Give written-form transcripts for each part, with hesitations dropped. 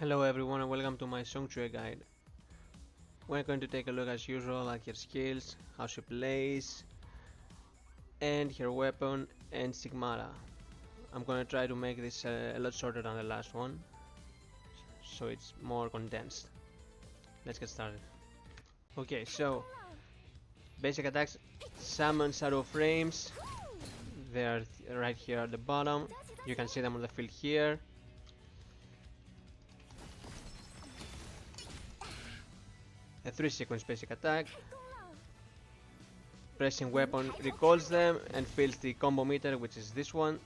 Hello everyone and welcome to my Songque guide. We're going to take a look as usual at her skills, how she plays, and her weapon and Stigmata. I'm gonna try to make this a lot shorter than the last one, so it's more condensed. Let's get started. Okay, so basic attacks, summon shadow frames. They're right here at the bottom. You can see them on the field here. A 3-sequence basic attack. Pressing weapon recalls them and fills the combo meter, which is this one.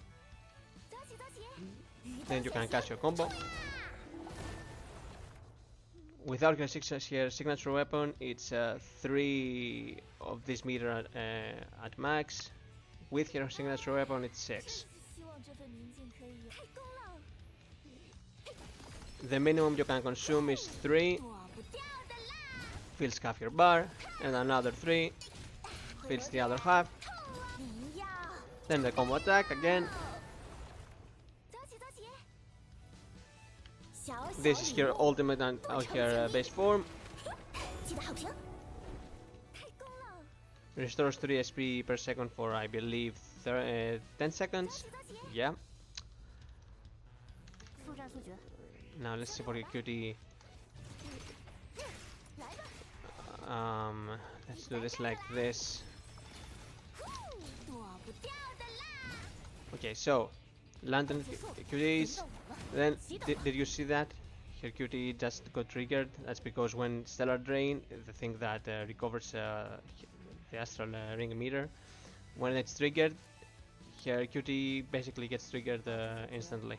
Then you can cast your combo. Without her signature weapon, it's 3 of this meter at max. With her signature weapon, it's 6. The minimum you can consume is 3. Fills half your bar, and another 3. Fills the other half. Then the combo attack again. This is her ultimate and her base form. Restores 3 SP per second for I believe 10 seconds. Yeah. Now let's see for your cutie. Let's do this like this. Okay, so Lantern cuties. Then did you see that? Her cutie just got triggered. That's because when Stellar Drain, the thing that recovers the Astral ring meter, when it's triggered, her cutie basically gets triggered instantly.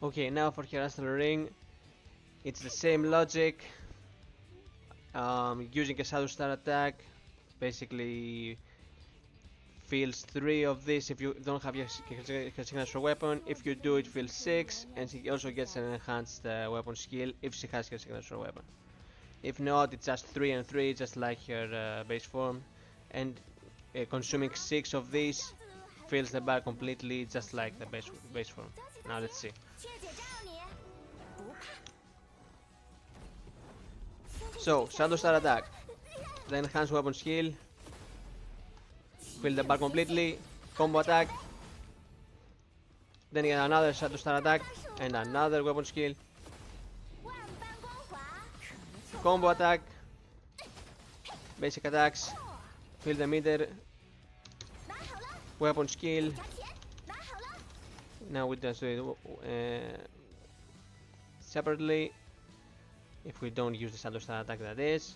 Okay, now for her Astral ring, it's the same logic. Using a Shadow Star attack, basically fills 3 of this if you don't have your signature weapon. If you do, it fills 6, and she also gets an enhanced weapon skill if she has her signature weapon. If not, it's just 3 and 3, just like her base form, and consuming 6 of these fills the bar completely, just like the base form. Now let's see. So, Shadow Star attack, the enhanced weapon skill, fill the bar completely, combo attack, then again another Shadow Star attack, and another weapon skill, combo attack, basic attacks, fill the meter, weapon skill. Now we just do it separately, if we don't use the Shadow Star attack, that is.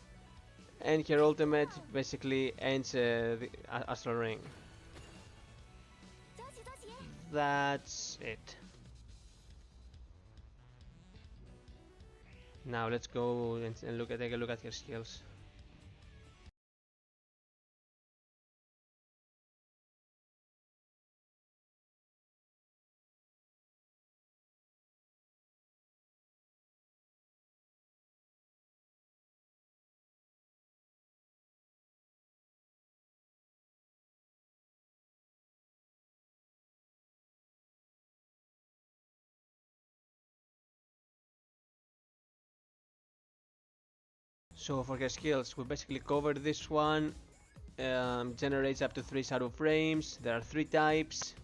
And her ultimate basically ends the Astral Ring. That's it. Now let's go and take a look at her skills. So for her skills, we basically covered this one. Generates up to 3 shadow frames. There are 3 types.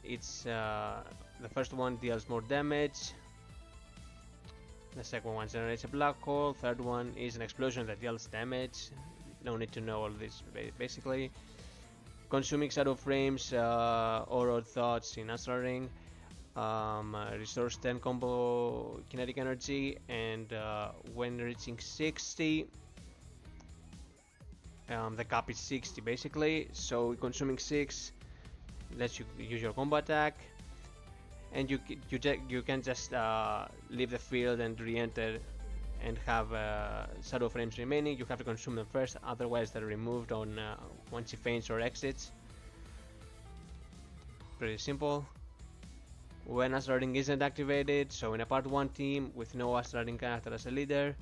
It's the first one deals more damage. The second one generates a black hole. Third one is an explosion that deals damage. No need to know all this basically. Consuming shadow frames or odd thoughts in Astral Ring. Restores 10 combo kinetic energy, and when reaching 60, the cap is 60 basically, so consuming 6 lets you use your combo attack, and you can just leave the field and re-enter and have shadow frames remaining. You have to consume them first, otherwise they're removed on once he faints or exits. Pretty simple. When Astral Ring isn't activated, so in a part 1 team with no Astral Ring character as a leader,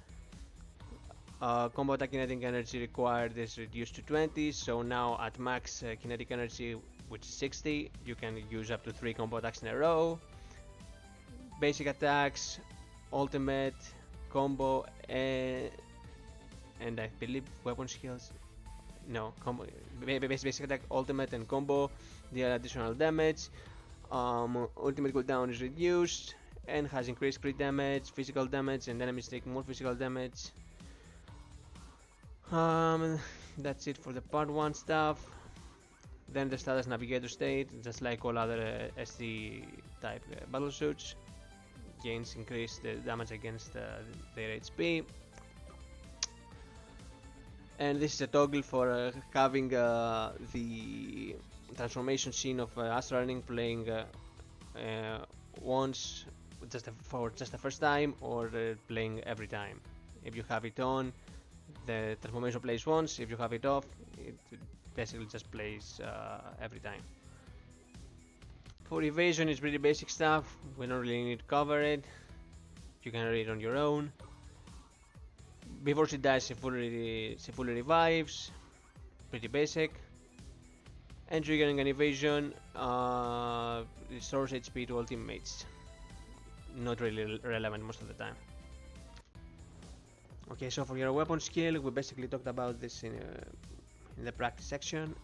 combo attack kinetic energy required is reduced to 20, so now at max kinetic energy, which is 60, you can use up to 3 combo attacks in a row. basic attacks, ultimate, combo, and I believe weapon skills. No, combo, basic attack, ultimate, and combo deal additional damage. Ultimate cooldown is reduced and has increased crit damage, physical damage, and enemies take more physical damage. That's it for the part 1 stuff. Then the status navigator state, just like all other SD type battle suits, gains increased damage against their HP. And this is a toggle for having the transformation scene of Astral Running playing once for just the first time, or playing every time. If you have it on, the transformation plays once. If you have it off, it basically just plays every time. For evasion, it's pretty basic stuff. We don't really need to cover it. You can read it on your own. Before she dies, she fully revives. Pretty basic. And triggering an evasion restores HP to all teammates. Not really relevant most of the time. Okay, so for your weapon skill, we basically talked about this in the practice section.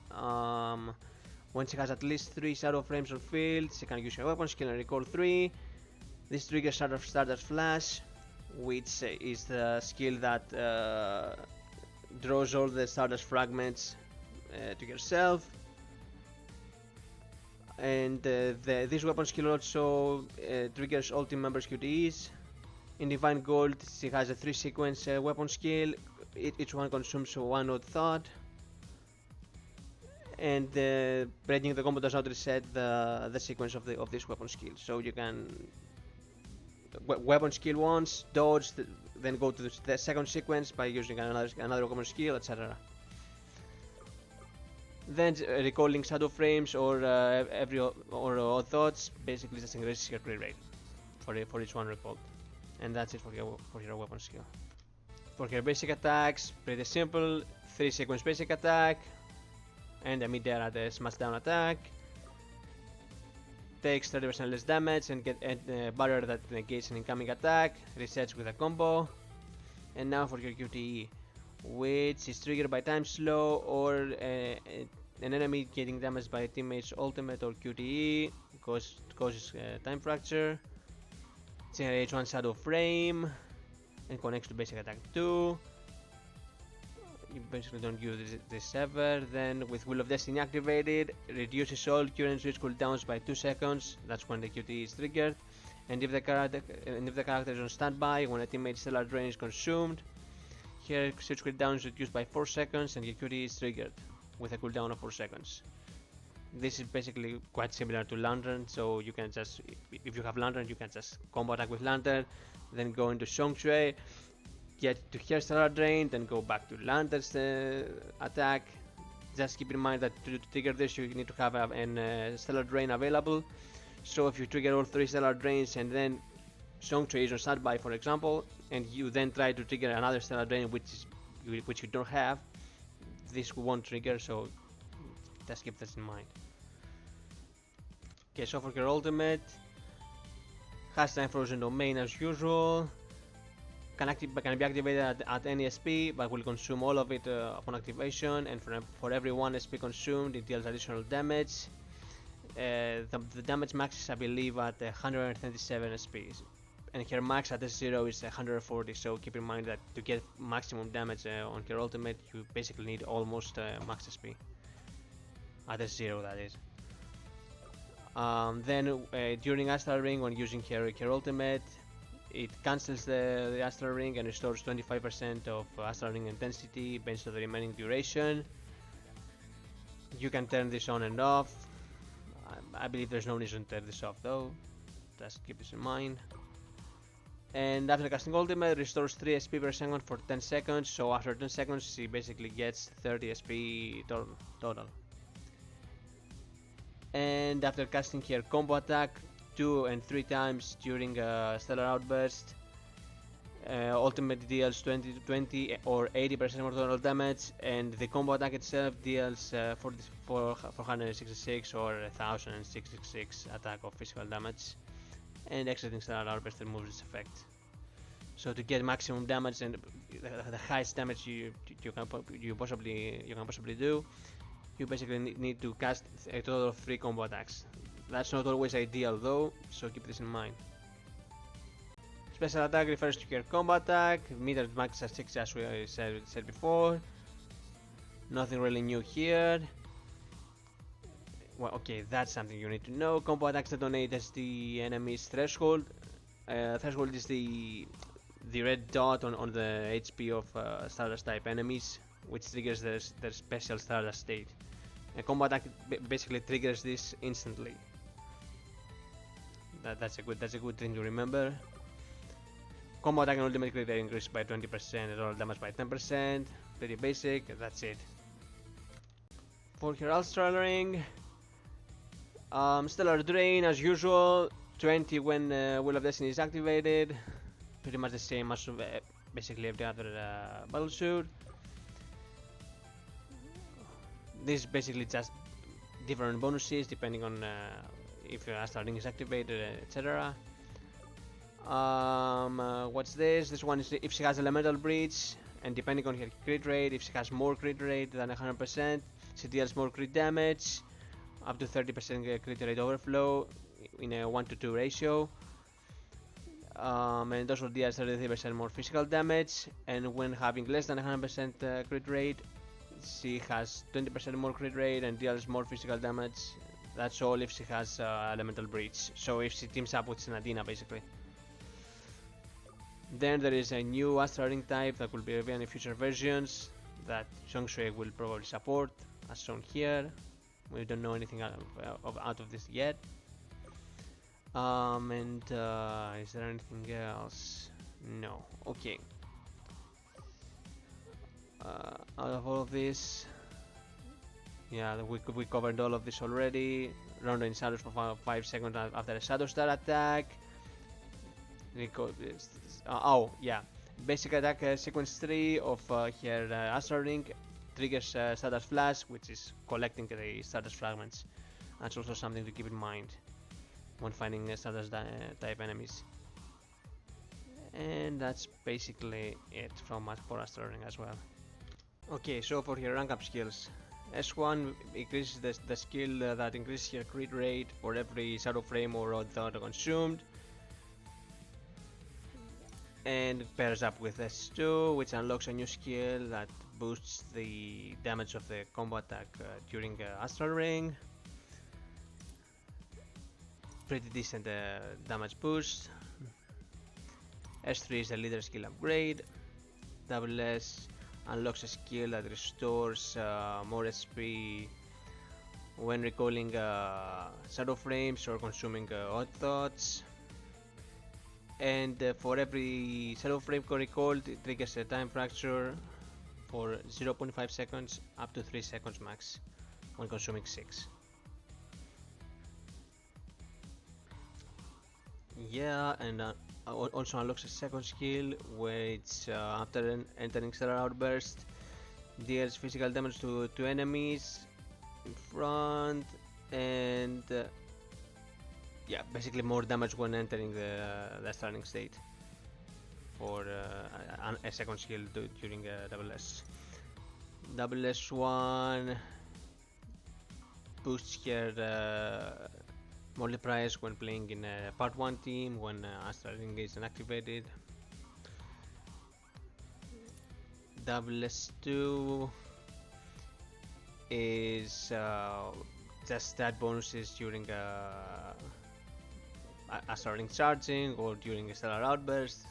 When she has at least 3 shadow frames on field, she can use her weapon skill and recall 3. This triggers Stardust Flash, which is the skill that draws all the Stardust fragments to yourself. And this weapon skill also triggers all team members' QTEs. In Divine Gold, she has a 3 sequence weapon skill. Each one consumes 1 odd thought. And breaking the combo does not reset the sequence of this weapon skill. So you can weapon skill once, dodge, then go to the second sequence by using another weapon skill, etc. Then recalling shadow frames or odd thoughts basically just increases your crit rate for each one recalled. And that's it for your weapon skill. For your basic attacks, pretty simple. 3 sequence basic attack and a mid-air at a smash down attack. Takes 30% less damage and get a barrier that negates an incoming attack. Resets with a combo. And now for your QTE, which is triggered by time slow or an enemy getting damaged by a teammate's ultimate or QTE, causes time fracture. Generates 1 shadow frame and connects to basic attack 2. You basically don't use this ever. Then with Wheel of Destiny activated, reduces all current switch cooldowns by 2 seconds. That's when the QTE is triggered. And if the character is on standby when a teammate's stellar drain is consumed, here switch cooldown is reduced by 4 seconds and your QTE is triggered with a cooldown of 4 seconds. This is basically quite similar to Lantern, so you can just, if you have Lantern, you can just combo attack with Lantern, then go into Songque, get to here Stellar Drain, then go back to Lantern's attack. Just keep in mind that to trigger this, you need to have a Stellar Drain available. So if you trigger all 3 Stellar Drains and then Songque is on standby, for example, and you then try to trigger another Stellar Drain which you don't have, this won't trigger, so just keep this in mind. Okay, so for your ultimate, has time frozen domain as usual. Can be activated at any SP, but will consume all of it upon activation. And for every 1 SP consumed, it deals additional damage. The damage max is, I believe, at 137 SPs, and her max at S0 is 140. So keep in mind that to get maximum damage on her ultimate, you basically need almost max SP at S0, that is. Then during Astral Ring, when using her ultimate, it cancels the Astral Ring and restores 25% of Astral Ring intensity based on the remaining duration. You can turn this on and off. I believe there's no reason to turn this off though. Just keep this in mind. And after casting ultimate, restores 3 SP per second for 10 seconds. So after 10 seconds, she basically gets 30 SP total. And after casting her combo attack 2 and 3 times during Stellar Outburst, ultimate deals 20 or 80% more total damage, and the combo attack itself deals 466 or 1066 attack of physical damage. and exiting Stellar Outburst removes this effect. So to get maximum damage and the highest damage you can possibly do, you basically need to cast a total of 3 combo attacks. That's not always ideal though, so keep this in mind. Special attack refers to your combo attack, metered max at 6 as we said before. Nothing really new here. Well, okay, that's something you need to know. Combo attacks detonate as the enemy's threshold. Threshold is the red dot on the HP of Stardust type enemies, which triggers their special Stardust state. A combo attack basically triggers this instantly. That's a good thing to remember. Combo attack and ultimate crit rate increased by 20% and roll damage by 10%. Pretty basic, that's it. For her Astral Ring, Stellar Drain as usual, 20 when Wheel of Destiny is activated. Pretty much the same as basically every other battlesuit. This is basically just different bonuses depending on if your Astral Ring is activated, etc. What's this? This one is if she has Elemental Breach, and depending on her crit rate, if she has more crit rate than 100%, she deals more crit damage, up to 30% crit rate overflow in a 1:2 ratio. And also deals 33% more physical damage, and when having less than 100% crit rate, she has 20% more crit rate and deals more physical damage. That's all if she has Elemental Breach, so if she teams up with Sinatina basically. Then there is a new Astral Ring type that will be revealed in future versions that Songque will probably support, as shown here. We don't know anything out of this yet. Is there anything else? No. Okay. Out of all of this, yeah, we covered all of this already. Rondo in shadows for 5 seconds after a Shadow Star attack. Oh yeah, basic attack sequence 3 of her Astral Ring triggers Stardust Flash, which is collecting the Stardust fragments. That's also something to keep in mind when fighting Stardust type enemies. And that's basically it from us for Astral Ring as well. Okay, so for her rank up skills, S1 increases the skill that increases her crit rate for every shadow frame or odd thought consumed, and pairs up with S2, which unlocks a new skill that boosts the damage of the combo attack during Astral Ring. Pretty decent damage boost. S3 is the leader skill upgrade. Double S unlocks a skill that restores more SP when recalling shadow frames or consuming odd thoughts. And for every shadow frame recalled, it triggers a time fracture for 0.5 seconds up to 3 seconds max when consuming 6. Yeah, and also unlocks a second skill, which after entering Stellar Outburst, deals physical damage to enemies in front, and yeah, basically more damage when entering the starting state for a second skill during double S. Double S1 boosts her multipliers when playing in a part 1 team when Astral Ring is inactivated. Double S2 is just stat bonuses during Astral Ring charging or during a Stellar Outburst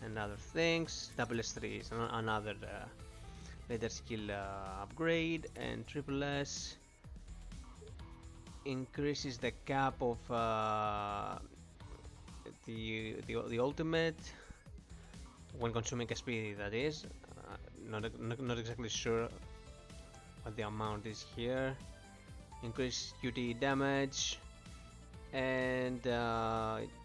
and other things. Double S3 is another leader skill upgrade, and Triple S increases the cap of the ultimate when consuming SP, that is. Not exactly sure what the amount is here. Increase QTE damage, and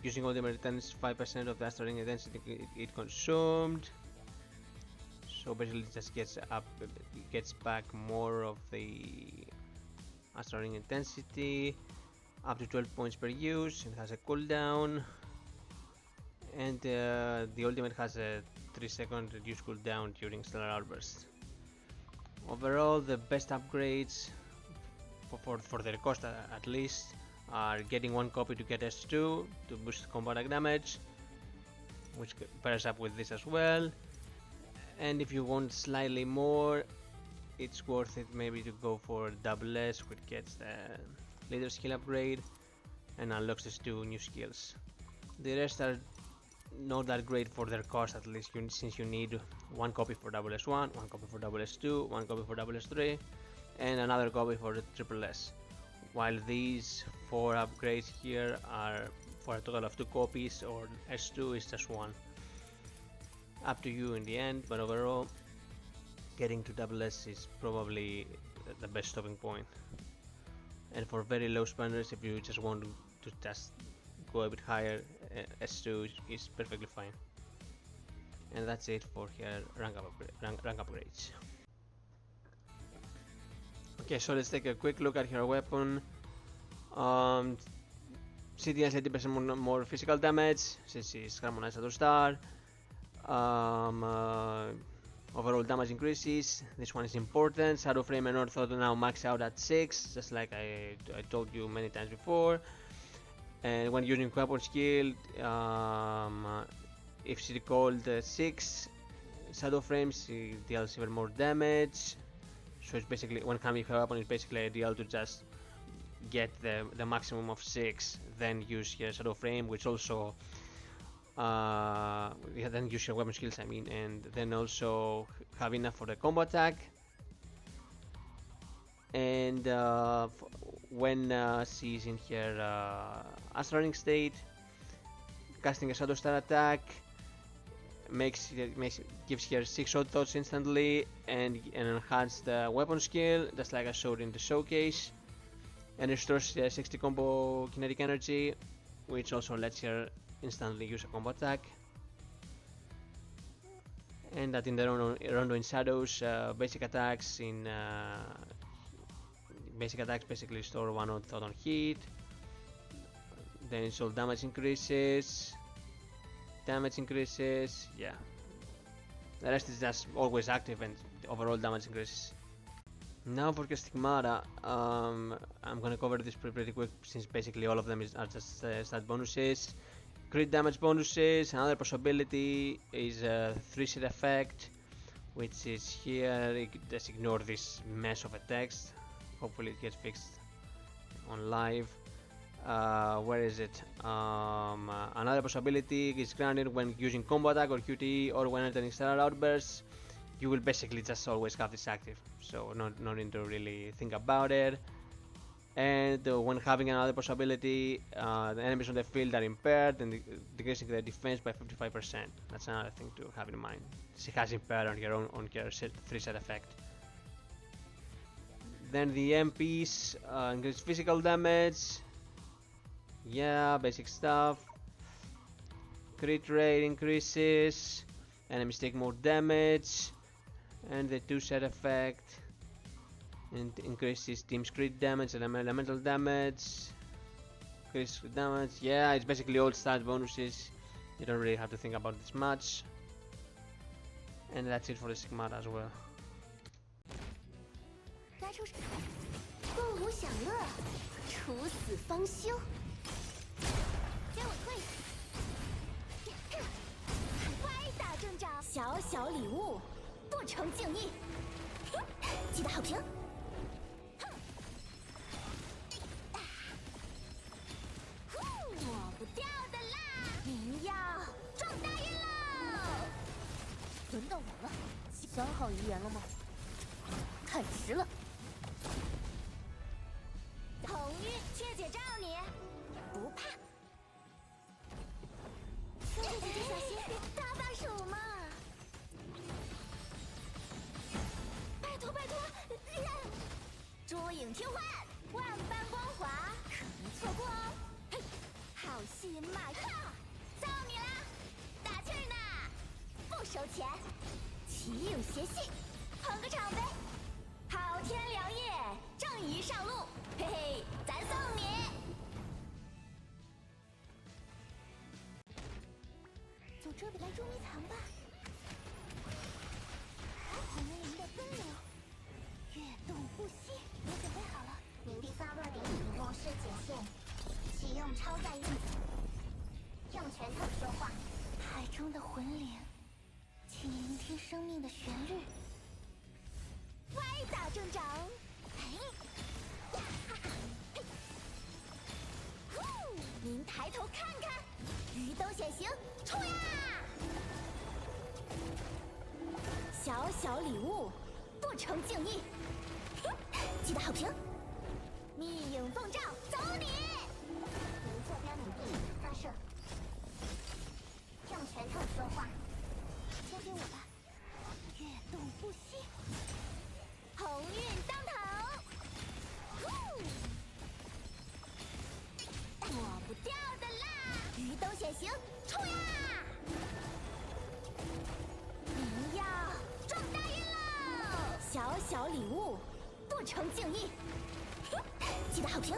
using ultimate returns 5% of the Astral Ring intensity it consumed. So basically it just gets back more of the Astral Ring intensity. up to 12 points per use. It has a cooldown, and the ultimate has a 3-second reduced cooldown during stellar outbursts. Overall, the best upgrades for their cost at least are getting one copy to get S2 to boost combat damage, which pairs up with this as well. And if you want slightly more, it's worth it maybe to go for double S, which gets the leader skill upgrade and unlocks these 2 new skills. The rest are not that great for their cost, at least since you need one copy for double S1, one copy for double S2, one copy for double S3, and another copy for the triple S. While these 4 upgrades here are for a total of 2 copies, or S2 is just 1. Up to you in the end, but overall, getting to double S is probably the best stopping point. And for very low spenders, if you just want to just go a bit higher, S2 is perfectly fine. And that's it for here rank upgrades. Okay, so let's take a quick look at her weapon. She deals 80% more physical damage since she's harmonized at the start. Overall damage increases. This one is important. Shadow Frame and Ortho now max out at 6, just like I told you many times before. And when using weapon skill, if she recalled 6 Shadow Frames, she deals even more damage. So it's basically, when having her weapon, it's basically ideal to just get the maximum of 6, then use your Shadow Frame, which also then use your weapon skills, I mean, and then also have enough for the combo attack. And when she's in her Astral state, casting a Shadow Star attack gives her 6 odd thoughts instantly and an enhanced weapon skill, just like I showed in the showcase, and restores 60 combo kinetic energy, which also lets her instantly use a combo attack. And that in the Rondo in Shadows, basic attacks basically restore 1 odd thought on hit. Then it's all damage increases, yeah. The rest is just always active and overall damage increases. Now for Stigmata, I'm gonna cover this pretty quick since basically all of them are just stat bonuses. Crit damage bonuses. Another possibility is a 3-set effect, which is here. Just ignore this mess of a text. Hopefully it gets fixed on live. Where is it? Another possibility is granted when using combo attack or QTE or when entering stellar outbursts. You will basically just always have this active, so no need to really think about it. And when having another possibility, the enemies on the field are impaired and decreasing their defense by 55%. That's another thing to have in mind. She has impaired on her 3-set effect. Then the MPs increase physical damage. Yeah, basic stuff. Crit rate increases. Enemies take more damage. And the 2-set effect and increases team's crit damage and elemental damage. Increase damage. Yeah, it's basically all stat bonuses. You don't really have to think about this much. And that's it for the Stigmata as well. 手遮蔽来捉迷藏吧。红灵的分流，跃动不息。我准备好了。冥币发落点引入世界线，启用超载运子，用拳头说话。海中的魂灵，请聆听生命的旋律。歪打正着。您抬头看看，鱼都显形，冲呀！小小礼物，不成敬意。记得好评。密影奉诏，走你！您坐标冥币发射，用拳头说话。交给我吧。跃动不息，鸿运当头。躲不掉的啦！鱼都显形，冲呀！您要撞大运喽！小小礼物，不成敬意。记得好评。